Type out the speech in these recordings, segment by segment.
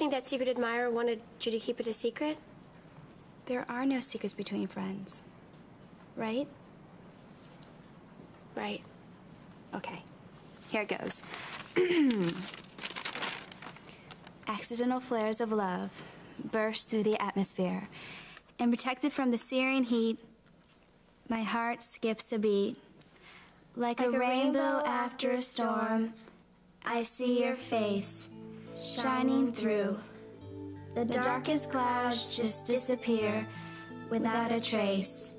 think that secret admirer wanted you to keep it a secret? There are no secrets between friends. Right? Right. Okay. Here it goes. Accidental flares of love burst through the atmosphere, and protected from the searing heat, my heart skips a beat. Like a rainbow after a storm, I see your face shining through. The darkest clouds just disappear without a trace,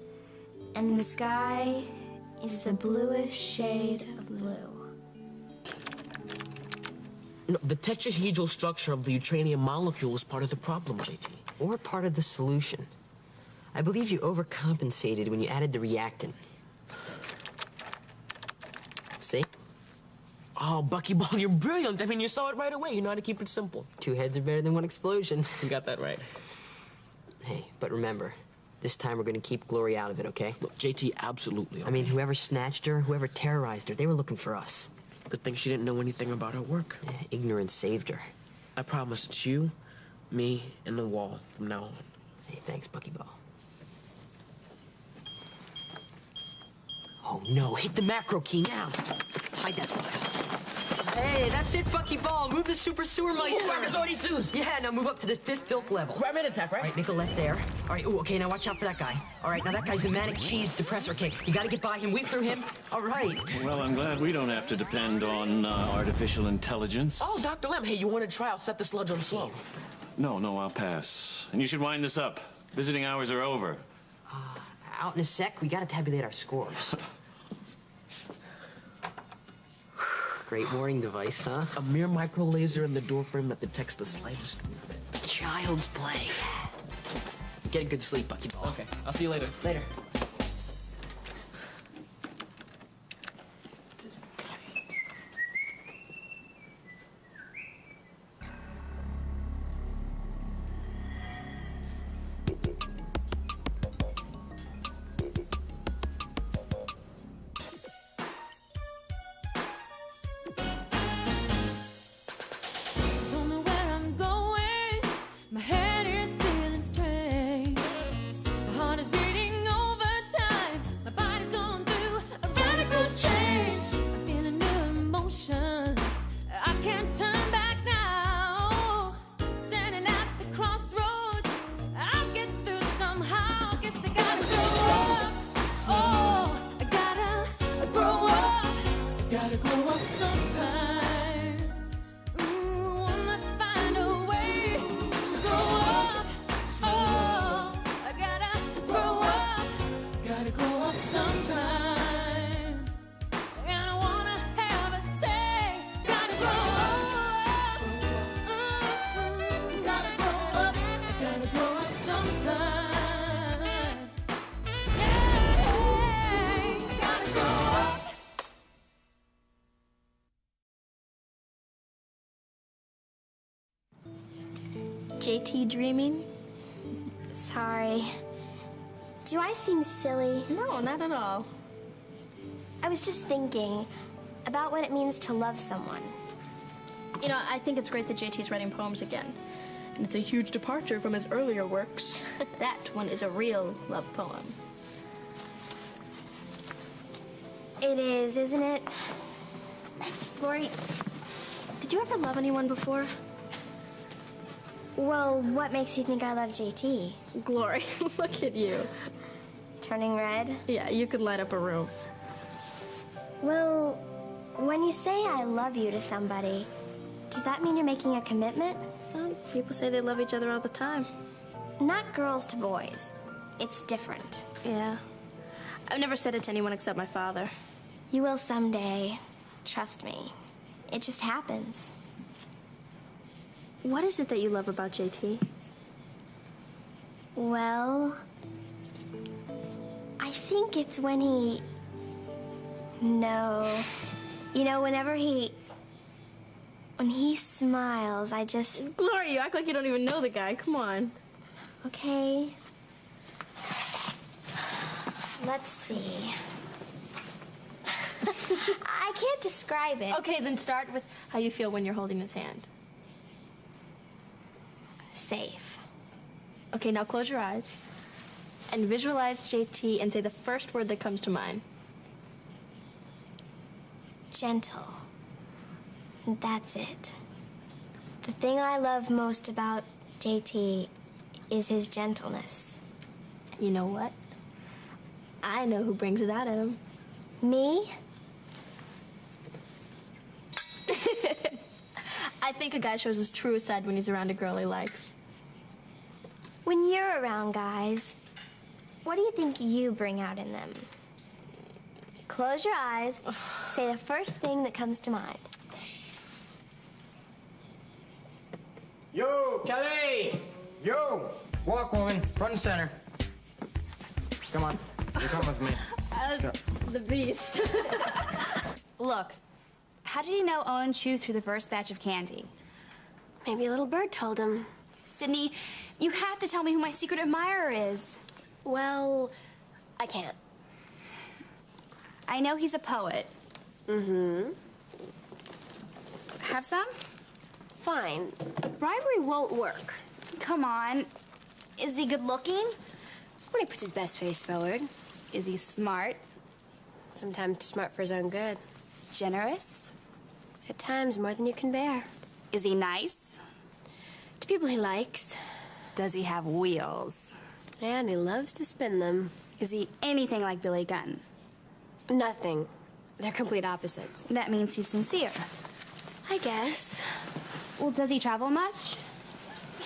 and the sky is a bluish shade of blue. No, the tetrahedral structure of the uranium molecule is part of the problem, JT. Or part of the solution. I believe you overcompensated when you added the reactant. See? Oh, Buckyball, you're brilliant. I mean, you saw it right away. You know how to keep it simple. 2 heads are better than 1 explosion. You got that right. Hey, but remember, this time we're gonna keep Glory out of it, okay? Look, JT, absolutely. Okay? I mean, whoever snatched her, whoever terrorized her, they were looking for us. Good thing she didn't know anything about her work. Yeah, ignorance saved her. I promise it's you, me, and the wall from now on. Hey, thanks, Buckyball. Oh, no, hit the macro key now. Hide that file. Hey, that's it, Buckyball. Move the super sewer mice. Marcus 32s. Yeah, now move up to the 5th filth level. Grab an attack, right? All right, make a left there. All right, ooh, okay, now watch out for that guy. All right, now that guy's a manic cheese depressor. Okay, you gotta get by him, weave through him. All right. Well, I'm glad we don't have to depend on artificial intelligence. Oh, Dr. Lem, hey, you want to try? I'll set the sludge on slow. No, I'll pass. And you should wind this up. Visiting hours are over. Out in a sec, we gotta tabulate our scores. Great mooring device, huh? A mere micro laser in the door frame that detects the slightest movement. Child's play. Get a good sleep, Buckyball. Okay, I'll see you later. Later. JT dreaming? Sorry. Do I seem silly? No, not at all. I was just thinking about what it means to love someone. You know, I think it's great that JT's writing poems again. And it's a huge departure from his earlier works. That one is a real love poem. It is, isn't it? Lori, did you ever love anyone before? Well, what makes you think I love JT? Glory, look at you. Turning red? Yeah, you could light up a room. Well, when you say I love you to somebody, does that mean you're making a commitment? Well, people say they love each other all the time. Not girls to boys. It's different. Yeah. I've never said it to anyone except my father. You will someday. Trust me. It just happens. What is it that you love about JT? Well, I think it's when he... No. You know, when he smiles, I just... Gloria, you act like you don't even know the guy. Come on. Okay. Let's see. I can't describe it. Okay, then start with how you feel when you're holding his hand. safe. Okay, now close your eyes and visualize JT and say the first word that comes to mind. Gentle. That's it. The thing I love most about JT is his gentleness. You know what? I know who brings it out of him. Me? I think a guy shows his truest side when he's around a girl he likes. When you're around guys, what do you think you bring out in them? Close your eyes, say the first thing that comes to mind. Yo, Kelly! Yo! Walk, woman. Front and center. Come on. You come with me. Let's go. The beast. Look, how did he know Owen chewed through the first batch of candy? Maybe a little bird told him. Sydney, you have to tell me who my secret admirer is. Well, I can't. I know he's a poet. Mm-hmm. Have some? Fine. Bribery won't work. Come on. Is he good looking? When he puts his best face forward. Is he smart? Sometimes too smart for his own good. Generous? At times, more than you can bear. Is he nice? To people he likes. Does he have wheels? And he loves to spin them. Is he anything like Billy Gunn? Nothing. They're complete opposites. That means he's sincere. I guess. Well, does he travel much?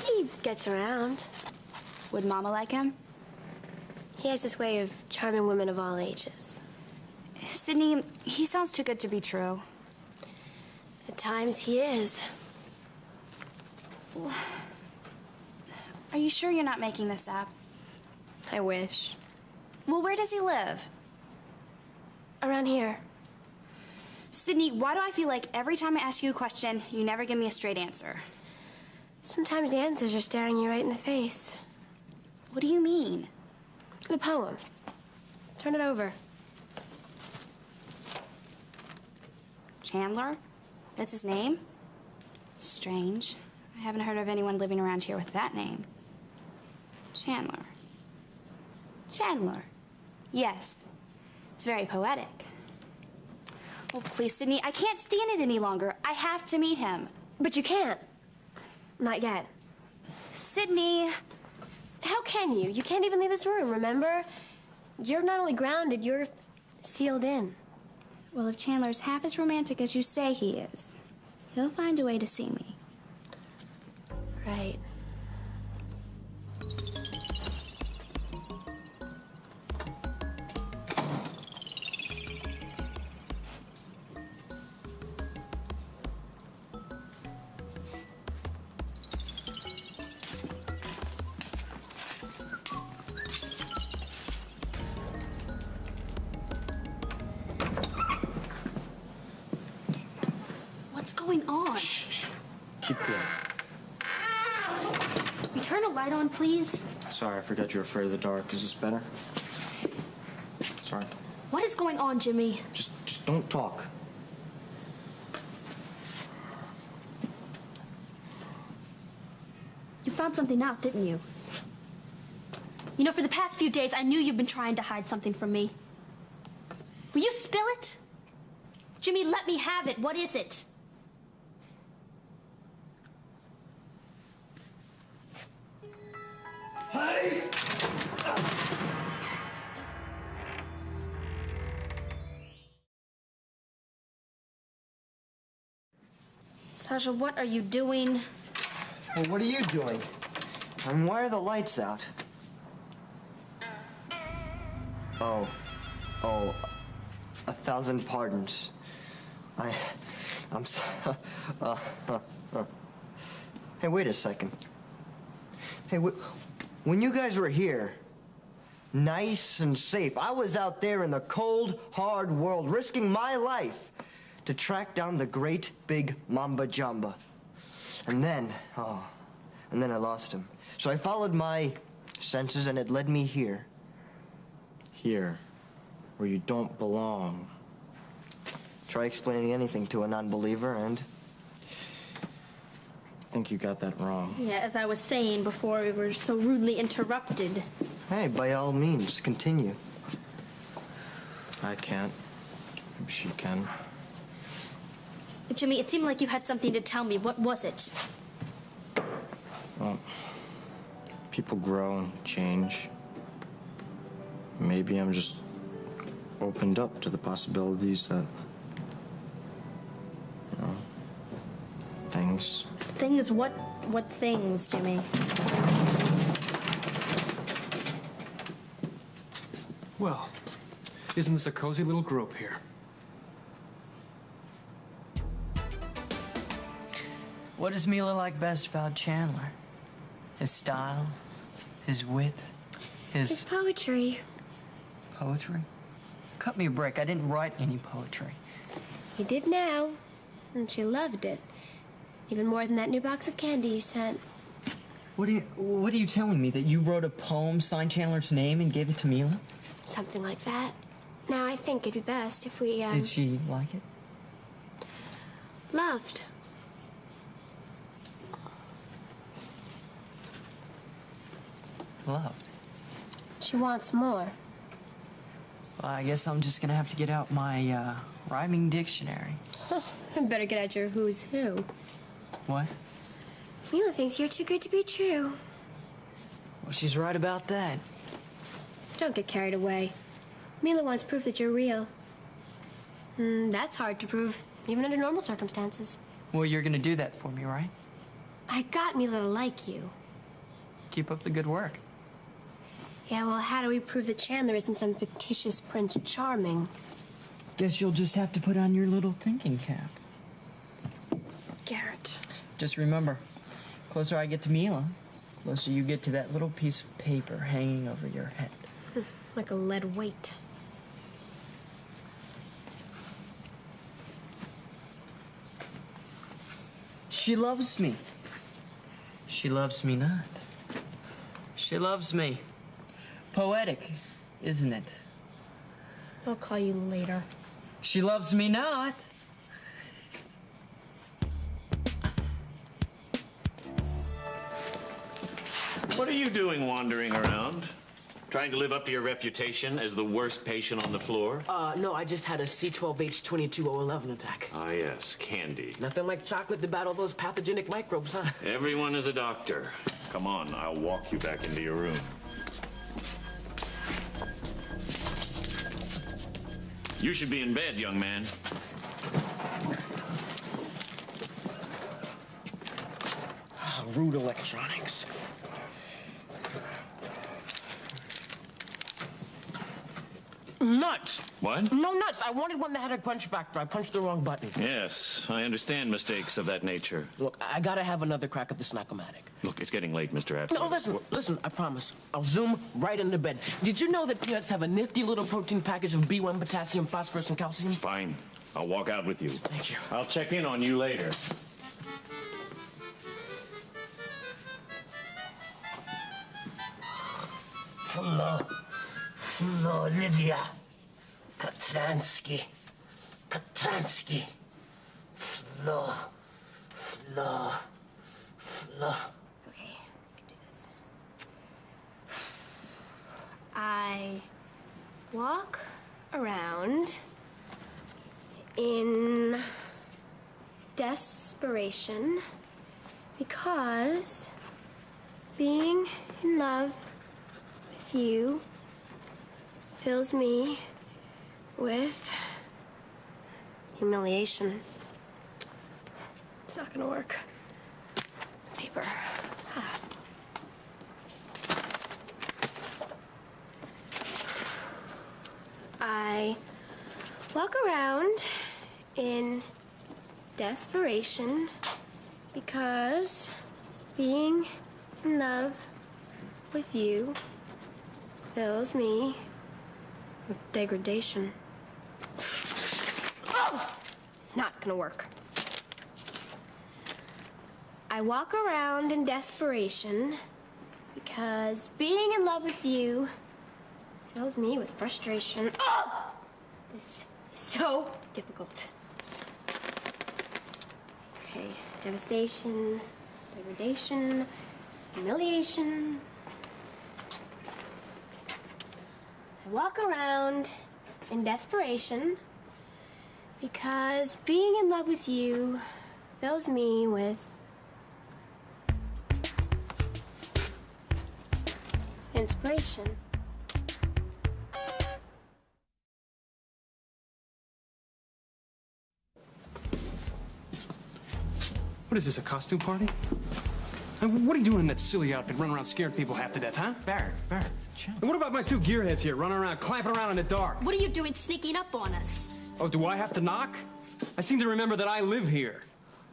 He gets around. Would Mama like him? He has this way of charming women of all ages. Sydney, he sounds too good to be true. At times he is. Are you sure you're not making this up? I wish. Well, where does he live? Around here. Sydney, why do I feel like every time I ask you a question, you never give me a straight answer? Sometimes the answers are staring you right in the face. What do you mean? The poem. Turn it over. Chandler? That's his name? Strange. I haven't heard of anyone living around here with that name. Chandler. Chandler. Yes. It's very poetic. Oh, please, Sydney, I can't stand it any longer. I have to meet him. But you can't. Not yet. Sydney. How can you? You can't even leave this room, remember? You're not only grounded, you're sealed in. Well, if Chandler's half as romantic as you say he is, he'll find a way to see me. Right. What's going on? Shh. Keep cool. You turn the light on, please. Sorry, I forgot you're afraid of the dark. Is this better? Sorry. What is going on, Jimmy? Just don't talk. You found something out, didn't you? You know, for the past few days, I knew you've been trying to hide something from me. Will you spill it? Jimmy, let me have it. What is it? Hey! Sasha, what are you doing? Well, what are you doing? And why are the lights out? Oh, 1,000 pardons. I'm so, Hey, wait a second. Hey, when you guys were here, nice and safe, I was out there in the cold, hard world, risking my life to track down the great big Mamba Jamba. And then I lost him. So I followed my senses and it led me here. Here, where you don't belong. Try explaining anything to a non-believer and think you got that wrong. Yeah, as I was saying before we were so rudely interrupted. Hey, by all means, continue. I can't. Maybe she can. Jimmy, it seemed like you had something to tell me. What was it? Well, people grow and change. Maybe I'm just opened up to the possibilities that, you know, things. Things? What things, Jimmy? Well, isn't this a cozy little group here? What does Mila like best about Chandler? His style? His wit? His poetry. Poetry? Cut me a break. I didn't write any poetry. He did now, and she loved it. Even more than that new box of candy you sent. What are you telling me? That you wrote a poem, signed Chandler's name, and gave it to Mila? Something like that. Now, I think it'd be best if we, Did she like it? loved. Loved. She wants more. Well, I guess I'm just gonna have to get out my, rhyming dictionary. I better get out your who's who. What? Mila thinks you're too good to be true. Well, she's right about that. Don't get carried away. Mila wants proof that you're real. That's hard to prove, even under normal circumstances. Well, you're gonna do that for me, right? I got Mila to like you. Keep up the good work. Yeah, well, how do we prove that Chandler isn't some fictitious Prince Charming? Guess you'll just have to put on your little thinking cap. Garrett. Just remember, closer I get to Mila, closer you get to that little piece of paper hanging over your head. Like a lead weight. She loves me. She loves me not. She loves me. Poetic, isn't it? I'll call you later. She loves me not. What are you doing wandering around? Trying to live up to your reputation as the worst patient on the floor? No, I just had a C12H22011 attack. Ah, yes, candy. Nothing like chocolate to battle those pathogenic microbes, huh? Everyone is a doctor. Come on, I'll walk you back into your room. You should be in bed, young man. Rude electronics. Nuts! What? No nuts. I wanted one that had a crunch factor. I punched the wrong button. Yes, I understand mistakes of that nature. Look, I gotta have another crack at the Snack-O-Matic. Look, it's getting late, Mr. Atwood. No, listen, I promise. I'll zoom right into bed. Did you know that peanuts have a nifty little protein package of B1, potassium, phosphorus, and calcium? Fine. I'll walk out with you. Thank you. I'll check in on you later. Flo, Lydia. Katransky. Flo. Okay, I can do this. I walk around in desperation because being in love with you fills me with humiliation. It's not gonna work. Paper. Ah. I walk around in desperation because being in love with you fills me with degradation. Oh! It's not gonna work. I walk around in desperation because being in love with you fills me with frustration. Oh! This is so difficult. Okay, devastation, degradation, humiliation. I walk around in desperation because being in love with you fills me with inspiration. What is this, a costume party? And what are you doing in that silly outfit, running around scaring people half to death, huh? Barrett, chill. And what about my two gearheads here, running around, clamping around in the dark? What are you doing sneaking up on us? Oh, do I have to knock? I seem to remember that I live here.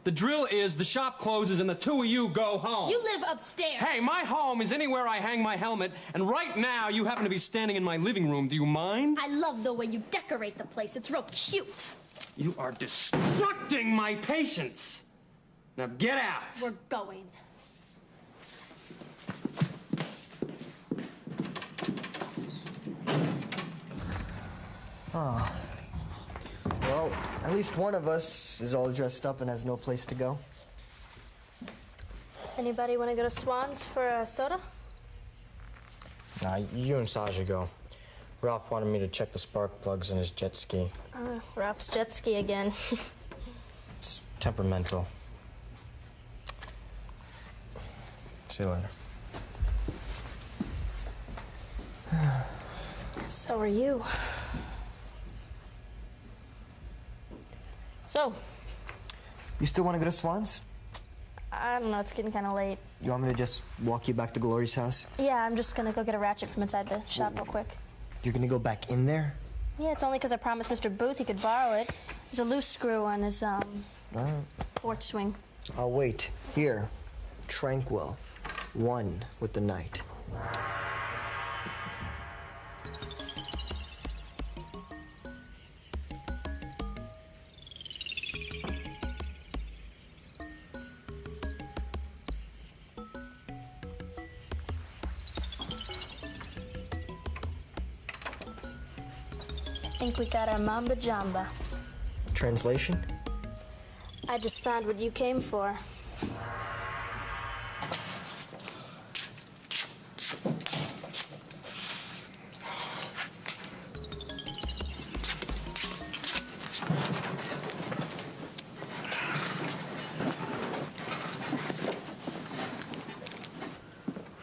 The drill is the shop closes and the two of you go home. You live upstairs. Hey, my home is anywhere I hang my helmet, and right now you happen to be standing in my living room. Do you mind? I love the way you decorate the place. It's real cute. You are destructing my patience. Now get out. We're going. Oh. Well, at least one of us is all dressed up and has no place to go. Anybody want to go to Swans for a soda? Nah, you and Saja go. Ralph wanted me to check the spark plugs in his jet ski. Ralph's jet ski again. It's temperamental. See you later. So are you. So, You still want to go to Swans? I don't know, it's getting kind of late. You want me to just walk you back to Glory's house? Yeah, I'm just gonna go get a ratchet from inside the shop real quick. You're gonna go back in there? Yeah, it's only because I promised Mr. Booth he could borrow it. There's a loose screw on his, porch swing. I'll wait. Here. Tranquil. One with the night. I think we got our Mamba Jamba. Translation? I just found what you came for.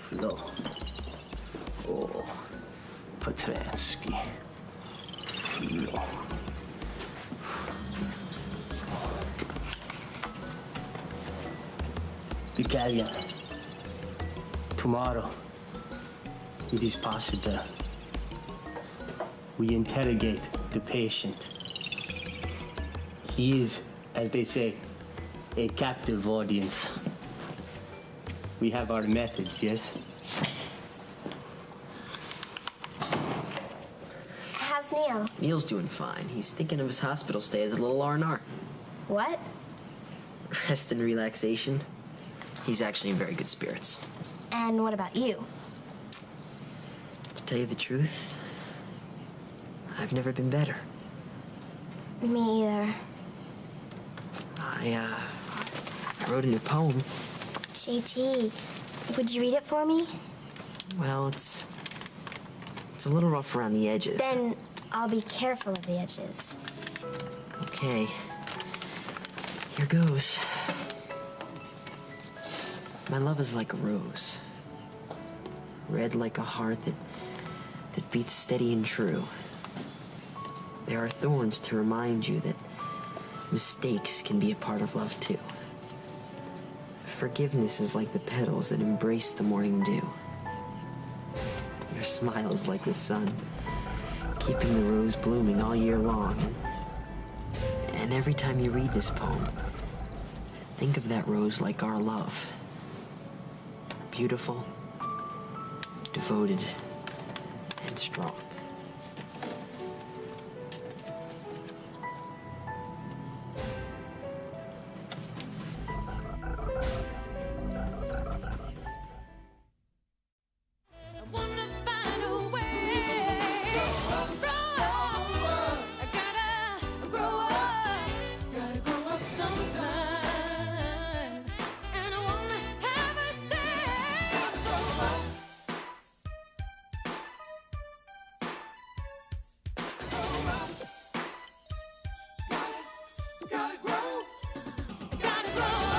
Flo. Oh, Petransky. Flo. Victoria, tomorrow, it is possible we interrogate the patient. He is, as they say, a captive audience. We have our methods, yes? How's Neil? Neil's doing fine. He's thinking of his hospital stay as a little R&R. What? Rest and relaxation. He's actually in very good spirits. And what about you? To tell you the truth, I've never been better. Me either. I wrote a new poem. JT, would you read it for me? Well, it's a little rough around the edges. Then I'll be careful of the edges. Okay. Here goes. My love is like a rose. Red like a heart that beats steady and true. There are thorns to remind you that mistakes can be a part of love too. Forgiveness is like the petals that embrace the morning dew. Your smile is like the sun, keeping the rose blooming all year long. And every time you read this poem, think of that rose like our love. Beautiful, devoted, and strong. gotta grow, gotta grow.